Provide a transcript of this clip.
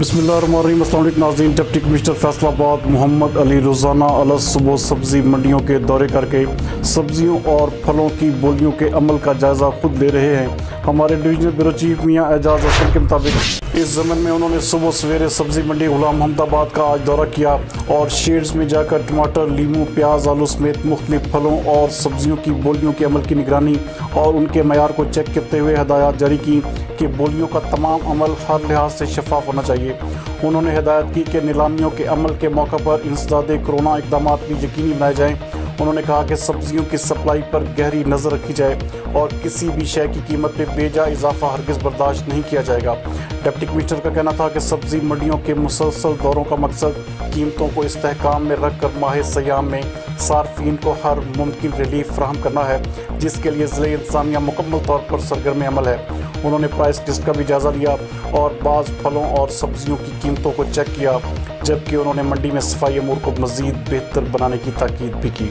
बिस्मिल्लाहिर्रहमानिर्रहीम। अस्सलाम वालेकुम नाज़रीन। डिप्टी कमिश्नर फैसलाबाद मोहम्मद अली रोज़ाना अल सुबह सब्ज़ी मंडियों के दौरे करके सब्जियों और फलों की बोलियों के अमल का जायज़ा खुद ले रहे हैं। हमारे डिवीजनल ब्यूरो चीफ मियां एजाज हसन के मुताबिक इस ज़मन में उन्होंने सुबह सवेरे सब्ज़ी मंडी गुलाम मोहम्मदाबाद का आज दौरा किया और शेड्स में जाकर टमाटर, लीमू, प्याज, आलू समेत मुख्तलिफ फलों और सब्जियों की बोलियों के अमल की निगरानी और उनके मयार को चेक करते हुए हदायत जारी की कि बोलियों का तमाम अमल हर लिहाज से शफाफ होना चाहिए। उन्होंने हिदायत की कि नीलामियों के अमल के मौका पर इंसदादे कोरोना इकदाम भी यकीनी बनाए जाएँ। उन्होंने कहा कि सब्जियों की सप्लाई पर गहरी नज़र रखी जाए और किसी भी शय की कीमत में बेजा इजाफा हरगिज़ बर्दाश्त नहीं किया जाएगा। डिप्टी कमिश्नर का कहना था कि सब्जी मंडियों के मुसलसल दौरों का मकसद कीमतों को इस्तेहकाम में रख कर माह सयाम में सार्फिन को हर मुमकिन रिलीफ फराहम करना है, जिसके लिए ज़िले इंतज़ामिया मुकम्मल तौर पर सरगर्म अमल है। उन्होंने प्राइस लिस्ट का भी जायज़ा लिया और बाज़ फलों और सब्जियों की कीमतों को चेक किया, जबकि उन्होंने मंडी में सफाई अमूर को मज़ीद बेहतर बनाने की ताकीद भी की।